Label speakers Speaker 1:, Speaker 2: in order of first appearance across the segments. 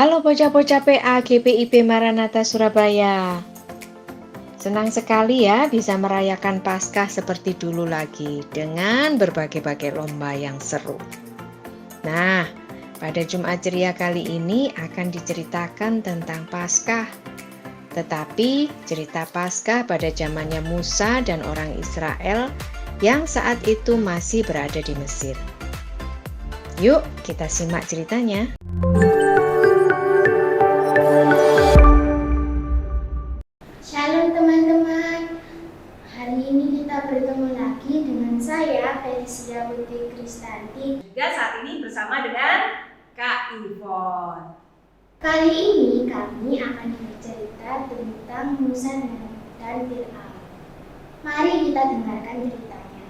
Speaker 1: Halo bocah-bocah PA GPIB Maranatha Surabaya. Senang sekali ya bisa merayakan Paskah seperti dulu lagi dengan berbagai-bagai lomba yang seru. Nah, pada Jumat Ceria kali ini akan diceritakan tentang Paskah. Tetapi cerita Paskah pada zamannya Musa dan orang Israel yang saat itu masih berada di Mesir. Yuk kita simak ceritanya.
Speaker 2: Shalom teman-teman, hari ini kita bertemu lagi dengan saya Felicia Putri Kristanti.
Speaker 3: Juga saat ini bersama dengan Kak Ivon.
Speaker 2: Kali ini kami akan bercerita tentang Musa dan Fir'aun. Mari kita dengarkan ceritanya.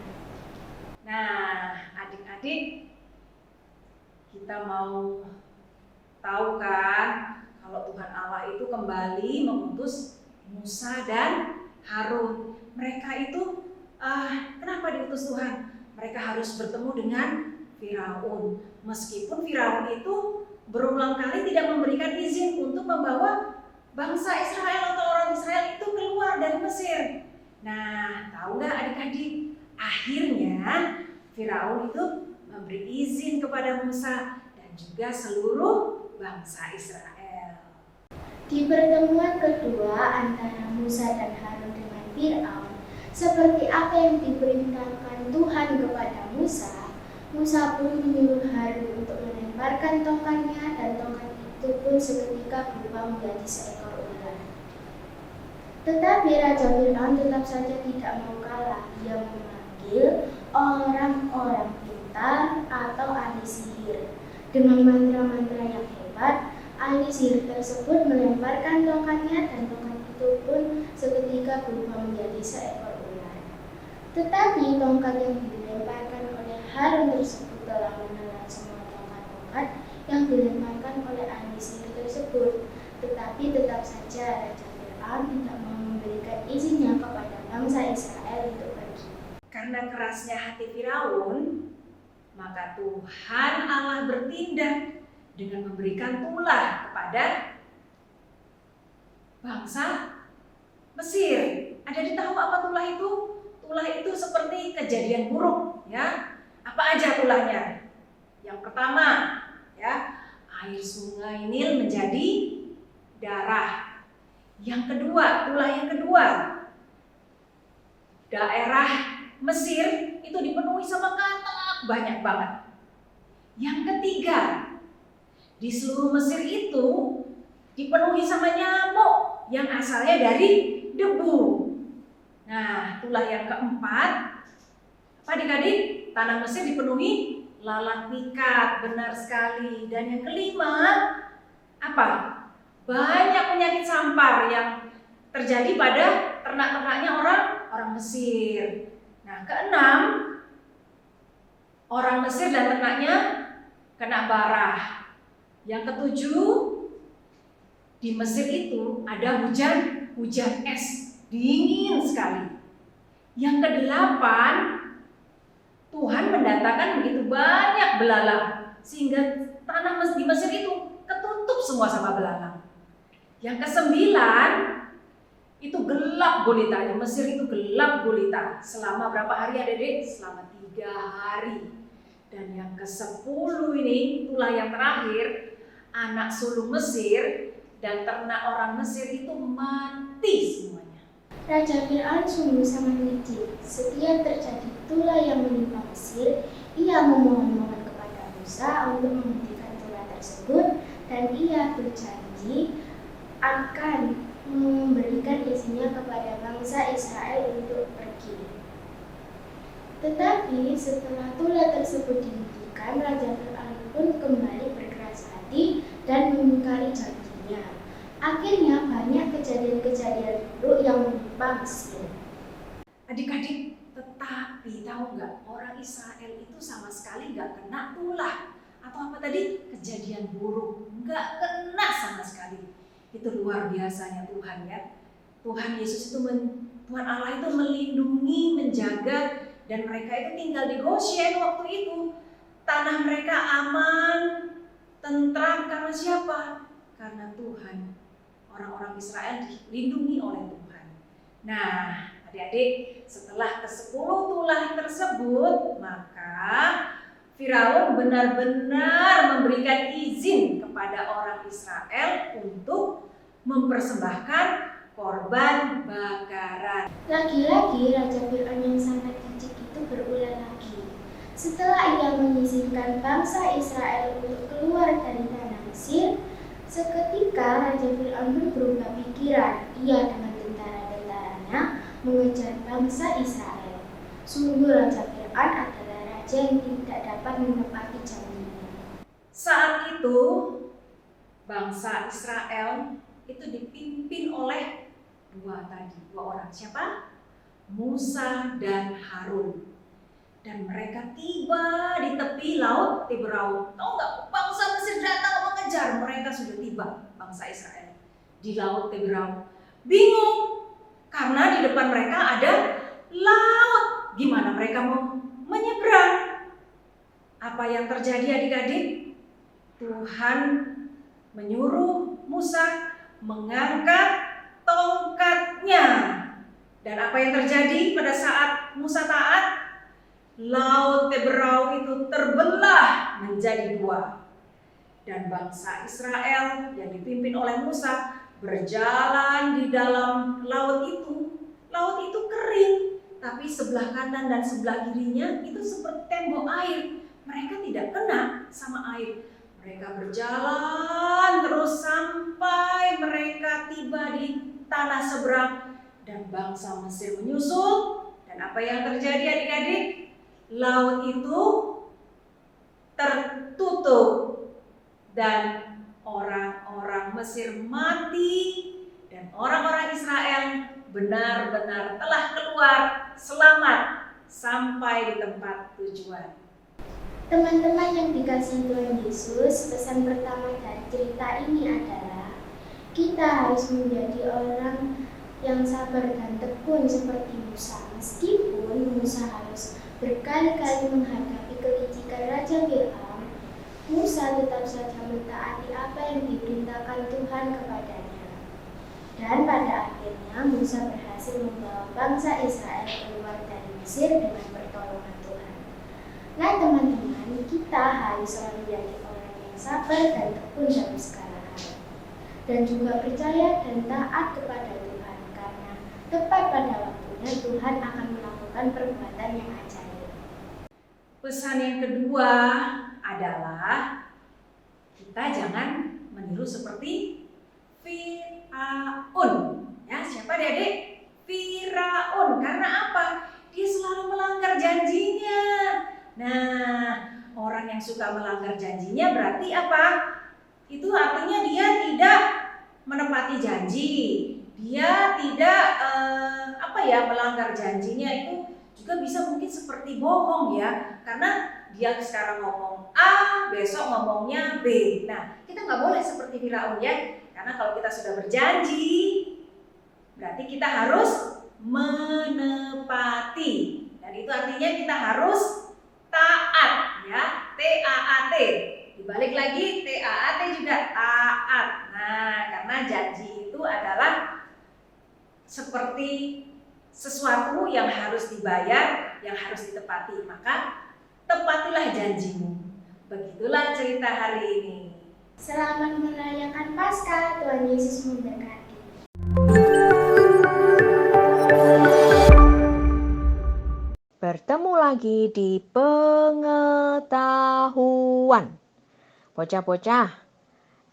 Speaker 3: Nah, adik-adik, kita mau tahu kan kalau Tuhan Allah itu kembali mengutus Musa dan Harun. Mereka itu kenapa diutus Tuhan? Mereka harus bertemu dengan Firaun. Meskipun Firaun itu berulang kali tidak memberikan izin untuk membawa bangsa Israel atau orang Israel itu keluar dari Mesir. Nah, tahu nggak adik-adik? Akhirnya Firaun itu memberi izin kepada Musa dan juga seluruh bangsa Israel.
Speaker 2: Di pertemuan kedua antara Musa dan Harun dengan Fir'aun, seperti apa yang diperintahkan Tuhan kepada Musa, Musa pun menyuruh Harun untuk melemparkan tongkatnya dan tongkat itu pun seketika berubah menjadi seekor ular. Tetapi Raja Fir'aun tetap saja tidak mau kalah. Dia memanggil orang-orang pintar atau ahli sihir. Dengan mantra-mantra yang hebat, ahli sihir tersebut melemparkan tongkatnya dan tongkat itu pun seketika berubah menjadi seekor ular. Tetapi tongkat yang dilemparkan oleh Harun tersebut telah menelan semua tongkat-tongkat yang dilemparkan oleh ahli sihir tersebut. Tetapi tetap saja Raja Fir'aun tidak mau memberikan izinnya kepada bangsa Israel untuk pergi.
Speaker 3: Karena kerasnya hati Firaun, maka Tuhan Allah bertindak dengan memberikan tulah kepada bangsa Mesir. Ada tahu apa tulah itu? Tulah itu seperti kejadian buruk, ya. Apa aja tulahnya? Yang pertama, ya, air sungai Nil menjadi darah. Yang kedua, tulah yang kedua, daerah Mesir itu dipenuhi sama katak banyak banget. Yang ketiga, di seluruh Mesir itu dipenuhi sama nyamuk yang asalnya dari debu. Nah, tulah yang keempat, apa adik-adik? Tanah Mesir dipenuhi lalat pikat, benar sekali. Dan yang kelima, apa? Banyak penyakit sampar yang terjadi pada ternak-ternaknya orang Mesir. Nah, keenam, orang Mesir dan ternaknya kena barah. Yang ketujuh, di Mesir itu ada hujan es, dingin sekali. Yang kedelapan, Tuhan mendatangkan begitu banyak belalang sehingga tanah di Mesir itu ketutup semua sama belalang. Yang kesembilan, itu gelap gulita. Di Mesir itu gelap gulita. Selama berapa hari adik-adik? Selama 3 hari. Dan yang ke-10 ini, tulah yang terakhir, anak sulung Mesir dan ternak orang Mesir itu mati semuanya.
Speaker 2: Raja Fir'aun sungguh sangat licik. Setiap terjadi tulah yang menimpa Mesir, ia memohon-mohon kepada Musa untuk menghentikan tulah tersebut dan ia berjanji akan memberikan izinnya kepada bangsa Israel untuk pergi. Tetapi setelah tulah tersebut dihentikan, Raja Fir'aun pun kembali berkeras hati dan mengingkari janjinya. Akhirnya banyak kejadian-kejadian buruk yang menimpa Mesir.
Speaker 3: Adik-adik, tetapi tahu nggak, orang Israel itu sama sekali nggak kena tulah atau apa tadi, kejadian buruk, nggak kena sama sekali. Itu luar biasanya Tuhan, ya. Tuhan Yesus itu Tuhan Allah itu melindungi, menjaga, dan mereka itu tinggal di Goshen waktu itu. Tanah mereka aman, tentram karena siapa? Karena Tuhan, orang-orang Israel dilindungi oleh Tuhan. Nah, adik-adik, setelah ke-10 tulah tersebut, maka Firaun benar-benar memberikan izin kepada orang Israel untuk mempersembahkan korban bakaran.
Speaker 2: Lagi-lagi Raja Fir'aun yang sangat licik itu berulah lagi. Setelah ia mengizinkan bangsa Israel untuk keluar dari tanah Mesir, seketika Raja Fir'aun pun berubah pikiran. Ia dengan tentara-tentaranya mengejar bangsa Israel. Sungguh Raja Fir'aun adalah raja yang tidak dapat menepati janjinya.
Speaker 3: Saat itu bangsa Israel itu dipimpin oleh dua orang. Siapa? Musa dan Harun. Dan mereka tiba di tepi laut Tiberau. Tahu nggak? Bangsa Mesir datang mengejar. Mereka sudah tiba, bangsa Israel, di laut Tiberau. Bingung karena di depan mereka ada laut. Gimana mereka mau menyeberang? Apa yang terjadi adik-adik? Tuhan menyuruh Musa mengangkat tongkatnya. Dan apa yang terjadi pada saat Musa taat? Laut Tiberau itu terbelah menjadi dua. Dan bangsa Israel yang dipimpin oleh Musa berjalan di dalam laut itu. Laut itu kering, tapi sebelah kanan dan sebelah kirinya itu seperti tembok air. Mereka tidak kena sama air. Mereka berjalan terus sampai mereka tiba di tanah seberang. Dan bangsa Mesir menyusul. Dan apa yang terjadi adik-adik? Laut itu tertutup. Dan orang-orang Mesir mati. Dan orang-orang Israel benar-benar telah keluar selamat sampai di tempat tujuan.
Speaker 2: Teman-teman yang dikasihi Tuhan Yesus, pesan pertama dari cerita ini adalah kita harus menjadi orang yang sabar dan tekun seperti Musa. Meskipun Musa harus berkali-kali menghadapi kelicikan Raja Fir'aun, Musa tetap saja mentaati apa yang diperintahkan Tuhan kepadanya. Dan pada akhirnya Musa berhasil membawa bangsa Israel keluar dari Mesir dengan pertolongan Tuhan. Nah teman-teman, kita harus selalu menjadi orang yang sabar dan tekun dalam segala hal. Dan juga percaya dan taat kepada Tuhan. Karena tepat pada waktunya Tuhan akan melakukan perbuatan yang ajaib.
Speaker 3: Pesan yang kedua adalah kita jangan meniru seperti Firaun. Ya, siapa adik-adik? Firaun. Karena apa? Dia selalu melanggar janjinya. Nah, orang yang suka melanggar janjinya berarti apa? Itu artinya dia tidak menepati janji. Dia tidak melanggar janjinya itu juga bisa mungkin seperti bohong ya. Karena dia sekarang ngomong A, besok ngomongnya B. Nah, kita nggak boleh seperti Firaun ya. Karena kalau kita sudah berjanji, berarti kita harus menepati. Dan itu artinya kita harus taat ya, T-A-A-T. Dibalik lagi T-A-A-T juga taat. Nah, karena janji itu adalah seperti sesuatu yang harus dibayar, yang harus ditepati. Maka tepatilah janjimu. Begitulah cerita hari ini.
Speaker 2: Selamat merayakan Paskah, Tuhan Yesus memberkati.
Speaker 1: Bertemu lagi di pengetahuan. Bocah-bocah,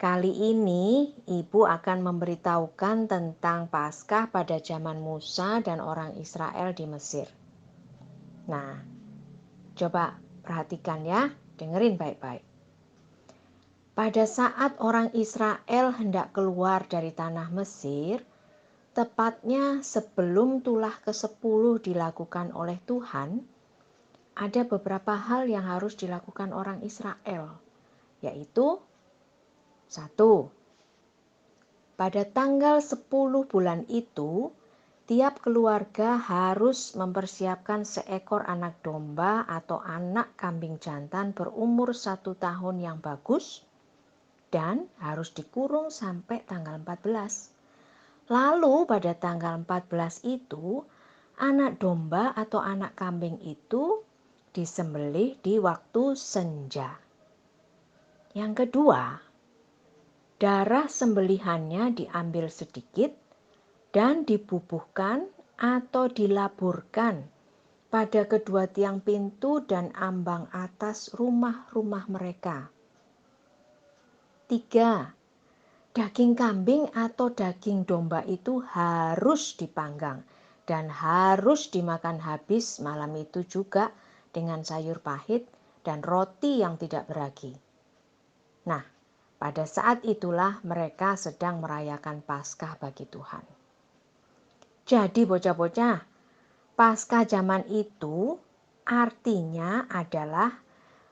Speaker 1: kali ini Ibu akan memberitahukan tentang Paskah pada zaman Musa dan orang Israel di Mesir. Nah, coba perhatikan ya, dengerin baik-baik. Pada saat orang Israel hendak keluar dari tanah Mesir, tepatnya sebelum tulah ke-10 dilakukan oleh Tuhan, ada beberapa hal yang harus dilakukan orang Israel, yaitu 1. Pada tanggal 10 bulan itu, tiap keluarga harus mempersiapkan seekor anak domba atau anak kambing jantan berumur 1 tahun yang bagus, dan harus dikurung sampai tanggal 14. Lalu pada tanggal 14 itu, anak domba atau anak kambing itu disembelih di waktu senja. Yang kedua, darah sembelihannya diambil sedikit dan dibubuhkan atau dilaburkan pada kedua tiang pintu dan ambang atas rumah-rumah mereka. 3. Daging kambing atau daging domba itu harus dipanggang dan harus dimakan habis malam itu juga dengan sayur pahit dan roti yang tidak beragi. Nah, pada saat itulah mereka sedang merayakan Paskah bagi Tuhan. Jadi bocah-bocah, Paskah zaman itu artinya adalah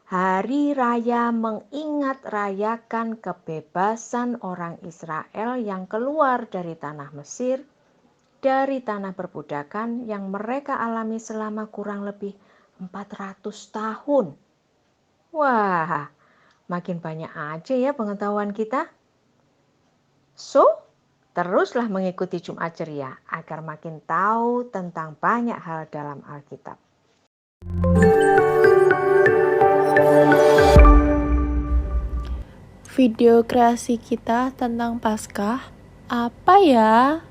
Speaker 1: hari raya mengingat rayakan kebebasan orang Israel yang keluar dari tanah Mesir, dari tanah perbudakan yang mereka alami selama kurang lebih 400 tahun. Wah, makin banyak aja ya pengetahuan kita. So, teruslah mengikuti Jumat Ceria agar makin tahu tentang banyak hal dalam Alkitab.
Speaker 4: Video kreasi kita tentang Paskah apa ya?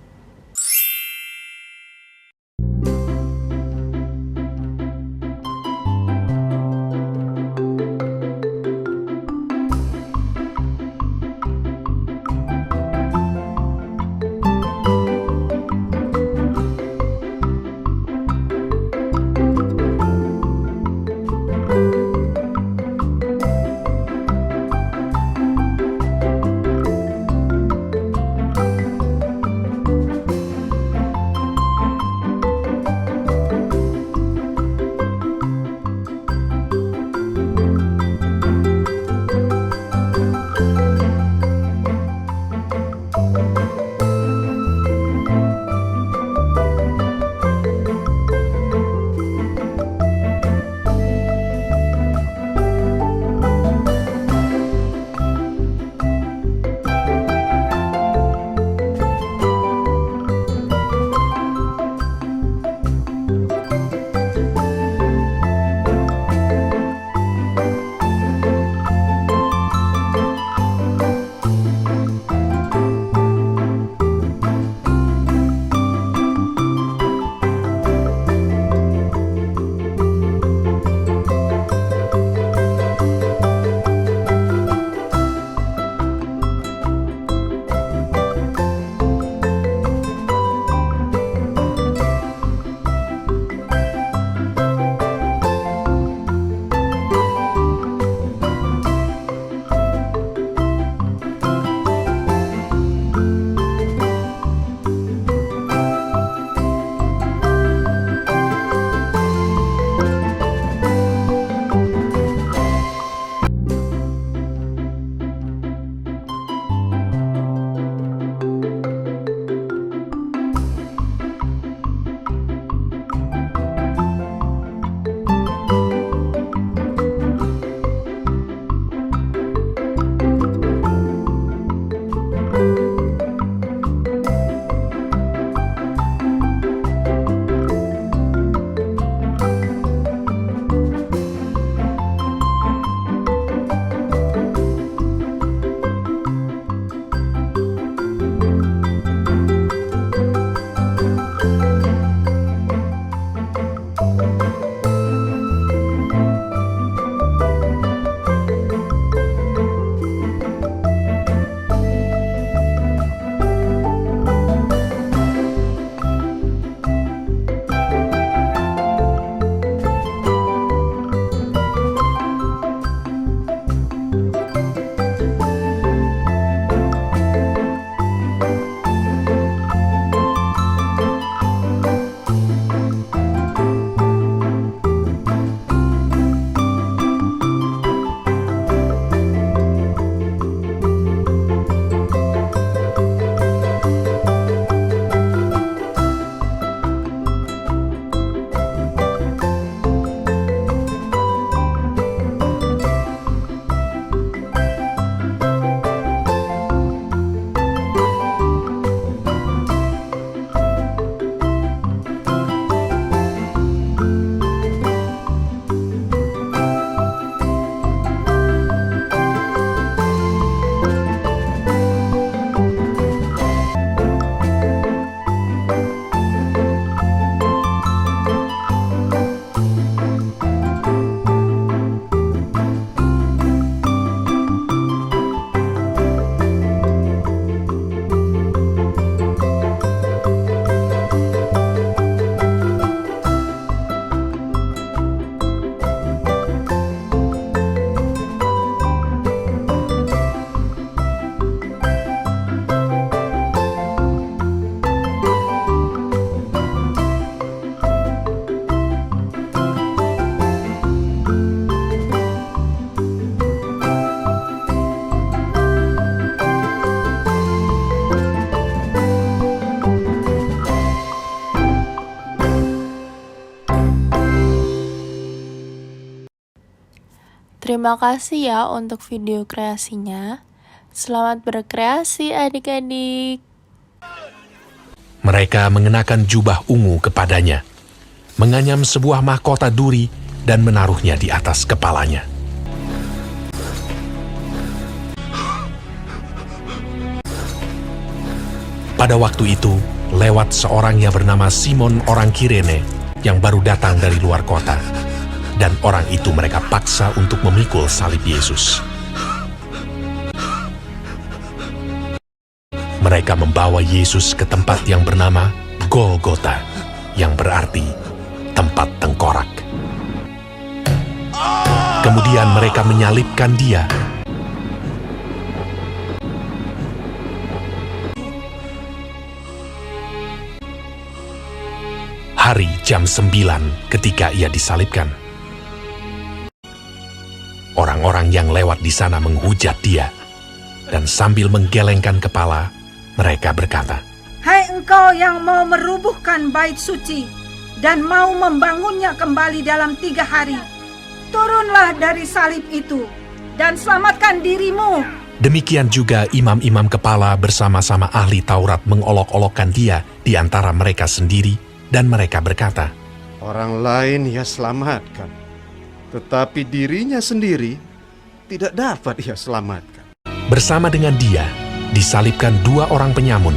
Speaker 4: Terima kasih ya untuk video kreasinya. Selamat berkreasi adik-adik.
Speaker 5: Mereka mengenakan jubah ungu kepadanya, menganyam sebuah mahkota duri dan menaruhnya di atas kepalanya. Pada waktu itu, lewat seorang yang bernama Simon orang Kirene yang baru datang dari luar kota. Dan orang itu mereka paksa untuk memikul salib Yesus. Mereka membawa Yesus ke tempat yang bernama Golgota, yang berarti tempat tengkorak. Kemudian mereka menyalibkan dia. Hari jam 9 ketika ia disalibkan. Orang-orang yang lewat di sana menghujat dia, dan sambil menggelengkan kepala, mereka berkata,
Speaker 6: "Hai engkau yang mau merubuhkan bait suci dan mau membangunnya kembali dalam 3 hari, turunlah dari salib itu dan selamatkan dirimu."
Speaker 5: Demikian juga imam-imam kepala bersama-sama ahli Taurat mengolok-olokkan dia di antara mereka sendiri, dan mereka berkata,
Speaker 7: Orang lain ia selamatkan, tetapi dirinya sendiri tidak dapat ia selamatkan.
Speaker 5: bersama dengan dia disalibkan 2 orang penyamun,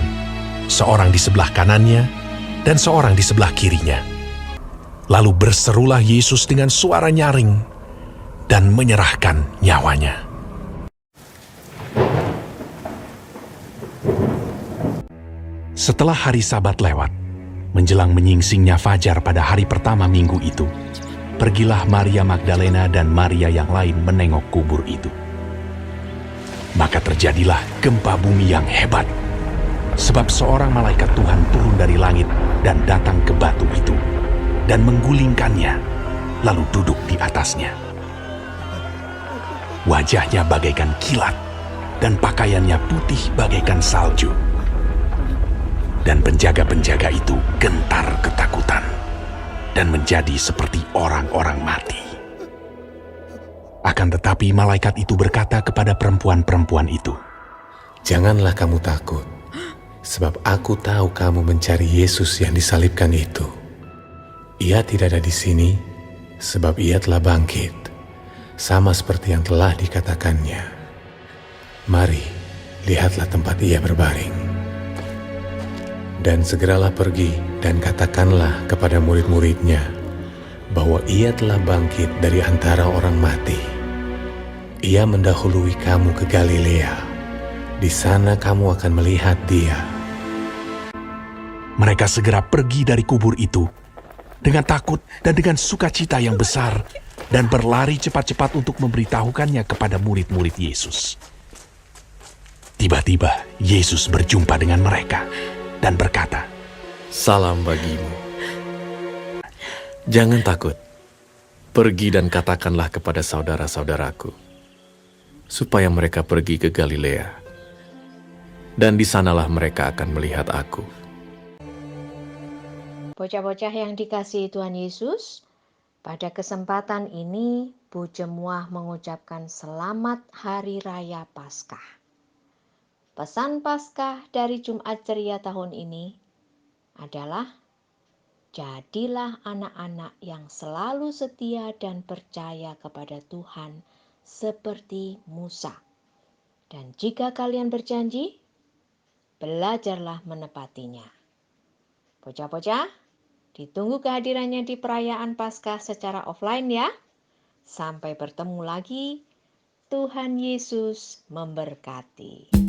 Speaker 5: seorang di sebelah kanannya dan seorang di sebelah kirinya. Lalu berserulah Yesus dengan suara nyaring dan menyerahkan nyawanya. Setelah hari Sabat lewat, menjelang menyingsingnya fajar pada hari pertama minggu itu, pergilah Maria Magdalena dan Maria yang lain menengok kubur itu. Maka terjadilah gempa bumi yang hebat, sebab seorang malaikat Tuhan turun dari langit dan datang ke batu itu, dan menggulingkannya, lalu duduk di atasnya. Wajahnya bagaikan kilat, dan pakaiannya putih bagaikan salju. Dan penjaga-penjaga itu gentar ketakutan dan menjadi seperti orang-orang mati. Akan tetapi malaikat itu berkata kepada perempuan-perempuan itu,
Speaker 8: "Janganlah kamu takut, sebab aku tahu kamu mencari Yesus yang disalibkan itu. Ia tidak ada di sini, sebab ia telah bangkit, sama seperti yang telah dikatakannya. Mari, lihatlah tempat ia berbaring. Dan segeralah pergi dan katakanlah kepada murid-muridnya bahwa ia telah bangkit dari antara orang mati. Ia mendahului kamu ke Galilea. Di sana kamu akan melihat dia."
Speaker 5: mereka segera pergi dari kubur itu dengan takut dan dengan sukacita yang besar, dan berlari cepat-cepat untuk memberitahukannya kepada murid-murid Yesus. Tiba-tiba Yesus berjumpa dengan mereka dan berkata,
Speaker 8: "Salam bagimu. Jangan takut. Pergi dan katakanlah kepada saudara-saudaraku, supaya mereka pergi ke Galilea. Dan di sanalah mereka akan melihat aku."
Speaker 1: Bocah-bocah yang dikasihi Tuhan Yesus, pada kesempatan ini Bu Jemuah mengucapkan selamat Hari Raya Paskah. Pesan Paskah dari Jumat Ceria tahun ini adalah, jadilah anak-anak yang selalu setia dan percaya kepada Tuhan seperti Musa. Dan jika kalian berjanji, belajarlah menepatinya. Bocah-bocah, ditunggu kehadirannya di perayaan Paskah secara offline ya. Sampai bertemu lagi. Tuhan Yesus memberkati.